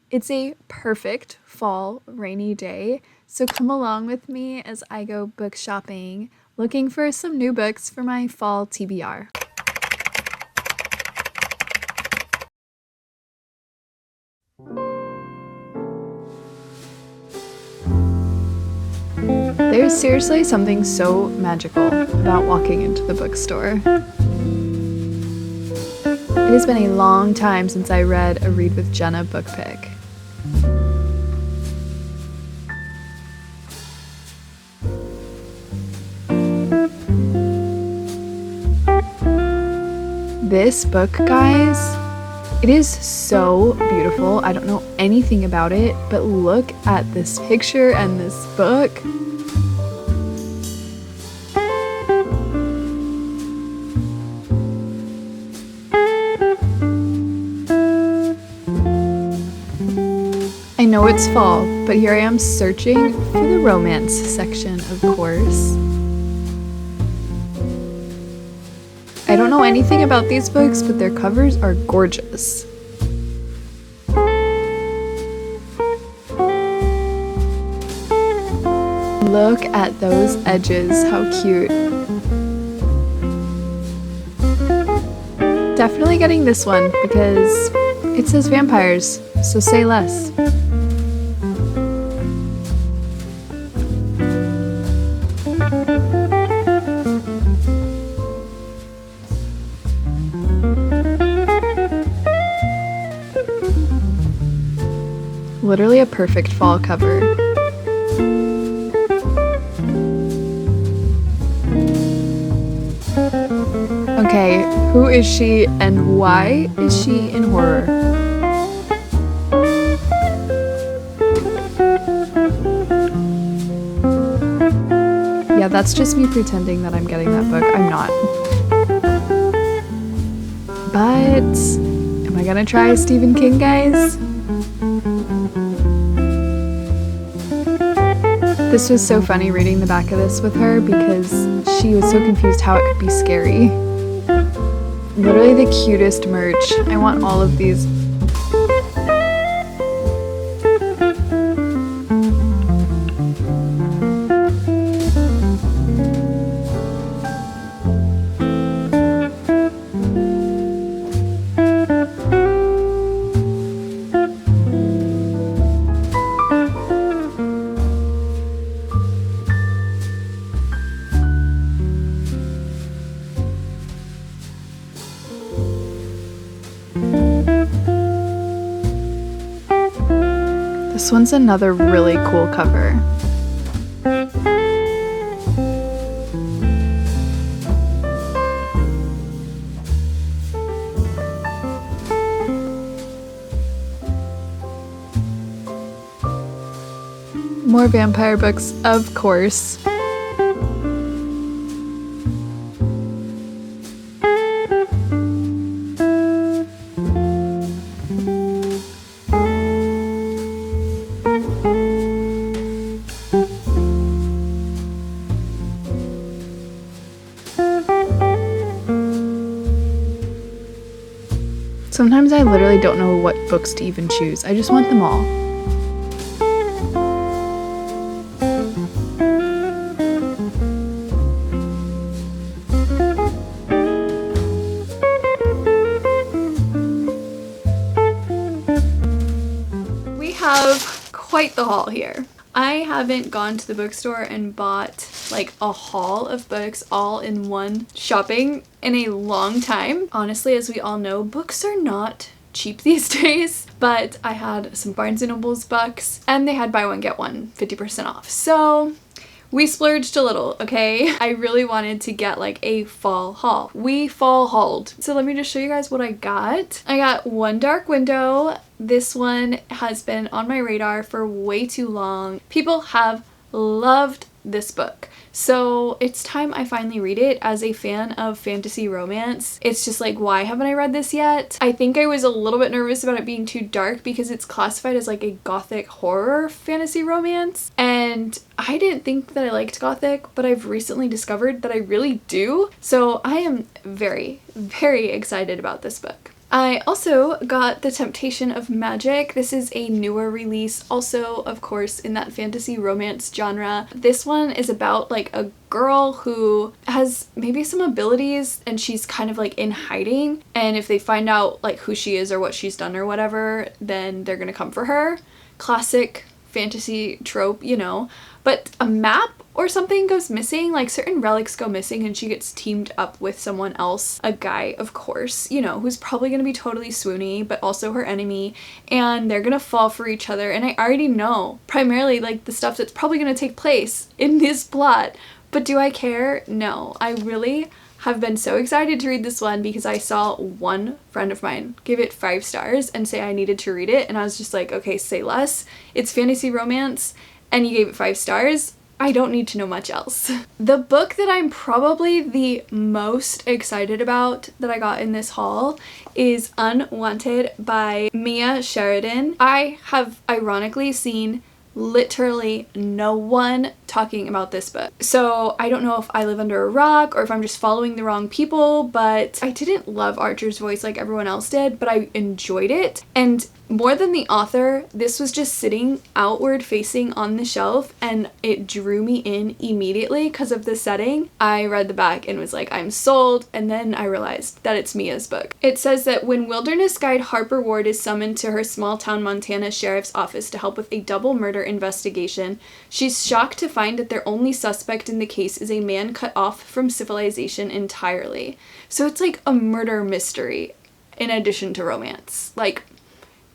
It's a perfect fall rainy day, so come along with me as I go book shopping, looking for some new books for my fall TBR. There's seriously something so magical about walking into the bookstore. It has been a long time since I read a Read with Jenna book pick. This book, guys, it is so beautiful. I don't know anything about it, but look at this picture and this book. I know it's fall, but here I am searching for the romance section, of course. I don't know anything about these books, but their covers are gorgeous. Look at those edges, how cute. Definitely getting this one because it says vampires, so say less. Literally a perfect fall cover. Okay, who is she and why is she in horror? Yeah, that's just me pretending that I'm getting that book. I'm not. But am I gonna try Stephen King, guys? This was so funny reading the back of this with her because she was so confused how it could be scary. Literally the cutest merch. I want all of these. This one's another really cool cover. More vampire books, of course. Sometimes I literally don't know what books to even choose. I just want them all. We have quite the haul here. I haven't gone to the bookstore and bought like a haul of books all in one shopping in a long time. Honestly, as we all know, books are not cheap these days, but I had some Barnes & Noble's books and they had buy one get one 50% off. So we splurged a little, okay? I really wanted to get like a fall haul. We fall hauled. So let me just show you guys what I got. I got One Dark Window. This one has been on my radar for way too long. People have loved this book. So it's time I finally read it. As a fan of fantasy romance, it's just like, why haven't I read this yet? I think I was a little bit nervous about it being too dark because it's classified as like a gothic horror fantasy romance. And I didn't think that I liked gothic, but I've recently discovered that I really do. So I am very, very excited about this book. I also got The Temptation of Magic. This is a newer release, also of course in that fantasy romance genre. This one is about like a girl who has maybe some abilities and she's kind of like in hiding, and if they find out like who she is or what she's done or whatever, then they're gonna come for her. Classic fantasy trope, you know. But a map or something goes missing, like certain relics go missing, and she gets teamed up with someone else, a guy of course, you know, who's probably gonna be totally swoony but also her enemy, and they're gonna fall for each other. And I already know primarily like the stuff that's probably gonna take place in this plot, but do I care? No. I really have been so excited to read this one because I saw one friend of mine give it 5 stars and say I needed to read it, and I was just like, okay, say less. It's fantasy romance and you gave it 5 stars. I don't need to know much else. The book that I'm probably the most excited about that I got in this haul is Unwanted by Mia Sheridan. I have ironically seen literally no one talking about this book. So I don't know if I live under a rock or if I'm just following the wrong people, but I didn't love Archer's voice like everyone else did, but I enjoyed it. And more than the author, this was just sitting outward facing on the shelf and it drew me in immediately because of the setting. I read the back and was like, I'm sold, and then I realized that it's Mia's book. It says that when wilderness guide Harper Ward is summoned to her small town Montana sheriff's office to help with a double murder investigation, she's shocked to find that their only suspect in the case is a man cut off from civilization entirely. So it's like a murder mystery in addition to romance. Like,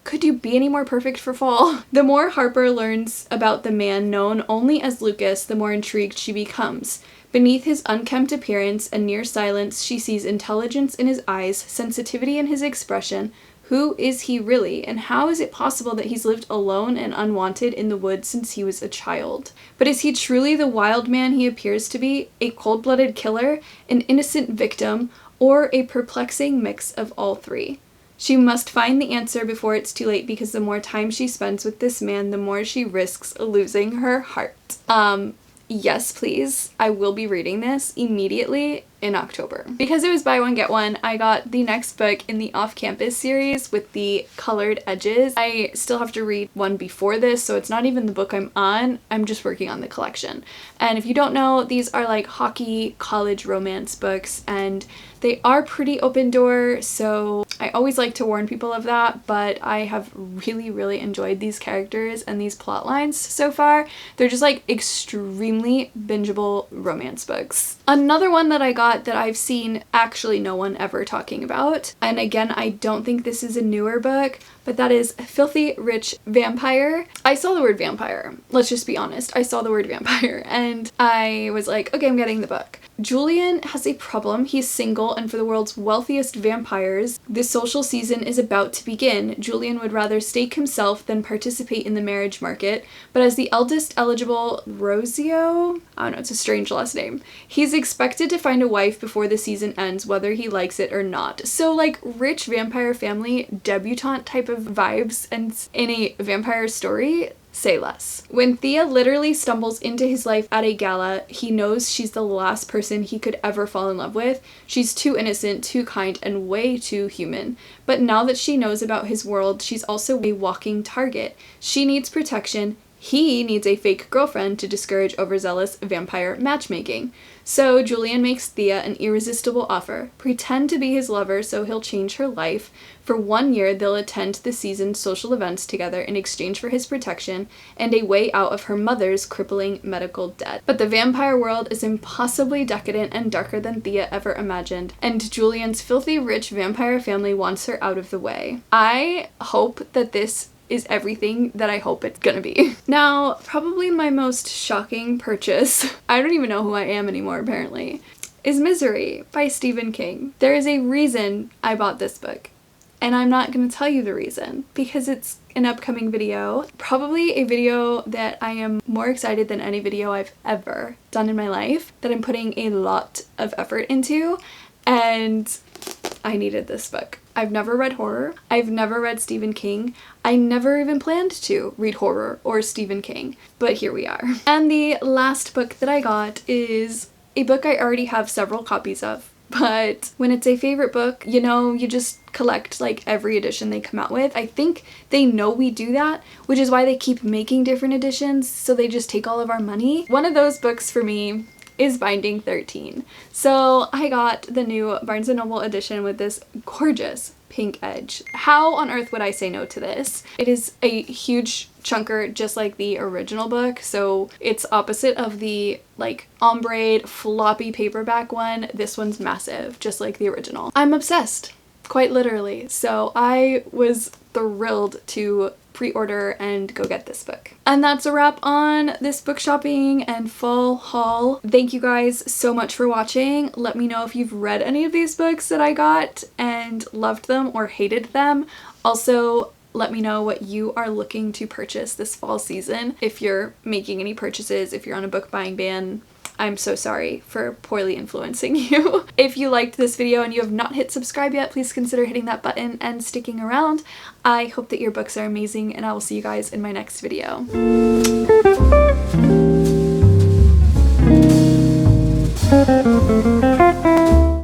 could you be any more perfect for fall? The more Harper learns about the man known only as Lucas, the more intrigued she becomes. Beneath his unkempt appearance and near silence, she sees intelligence in his eyes, sensitivity in his expression. Who is he really, and how is it possible that he's lived alone and unwanted in the woods since he was a child? But is he truly the wild man he appears to be, a cold-blooded killer, an innocent victim, or a perplexing mix of all three? She must find the answer before it's too late, because the more time she spends with this man, the more she risks losing her heart. Yes, please. I will be reading this immediately in October. Because it was buy one, get one, I got the next book in the off-campus series with the colored edges. I still have to read one before this, so it's not even the book I'm on. I'm just working on the collection. And if you don't know, these are like hockey college romance books, and they are pretty open door, so I always like to warn people of that, but I have really enjoyed these characters and these plot lines so far. They're just like extremely bingeable romance books. Another one that I got that I've seen actually no one ever talking about, and again, I don't think this is a newer book, but that is Filthy Rich Vampire. I saw the word vampire. Let's just be honest. I saw the word vampire and I was like, okay, I'm getting the book. Julian has a problem. He's single, and for the world's wealthiest vampires, the social season is about to begin. Julian would rather stake himself than participate in the marriage market, but as the eldest eligible Rosio, I don't know, it's a strange last name, he's expected to find a wife before the season ends, whether he likes it or not. So like rich vampire family, debutante type of vibes, and in a vampire story, say less. When Thea literally stumbles into his life at a gala, he knows she's the last person he could ever fall in love with. She's too innocent, too kind, and way too human. But now that she knows about his world, she's also a walking target. She needs protection. He needs a fake girlfriend to discourage overzealous vampire matchmaking. So Julian makes Thea an irresistible offer. Pretend to be his lover so he'll change her life. For 1 year, they'll attend the season's social events together in exchange for his protection and a way out of her mother's crippling medical debt. But the vampire world is impossibly decadent and darker than Thea ever imagined, and Julian's filthy rich vampire family wants her out of the way. I hope that this is everything that I hope it's gonna be. Now, probably my most shocking purchase, I don't even know who I am anymore apparently, is Misery by Stephen King. There is a reason I bought this book, and I'm not gonna tell you the reason because it's an upcoming video. Probably a video that I am more excited than any video I've ever done in my life, that I'm putting a lot of effort into, and I needed this book. I've never read horror. I've never read Stephen King. I never even planned to read horror or Stephen King, but here we are. And the last book that I got is a book I already have several copies of, but when it's a favorite book, you know, you just collect like every edition they come out with. I think they know we do that, which is why they keep making different editions, so they just take all of our money. One of those books for me is Binding 13. So I got the new Barnes & Noble edition with this gorgeous pink edge. How on earth would I say no to this? It is a huge chunker just like the original book, so it's opposite of the like ombre floppy paperback one. This one's massive, just like the original. I'm obsessed, quite literally, so I was thrilled to pre-order and go get this book. And that's a wrap on this book shopping and fall haul. Thank you guys so much for watching. Let me know if you've read any of these books that I got and loved them or hated them. Also, let me know what you are looking to purchase this fall season. If you're making any purchases, if you're on a book buying ban, I'm so sorry for poorly influencing you. If you liked this video and you have not hit subscribe yet, please consider hitting that button and sticking around. I hope that your books are amazing, and I will see you guys in my next video.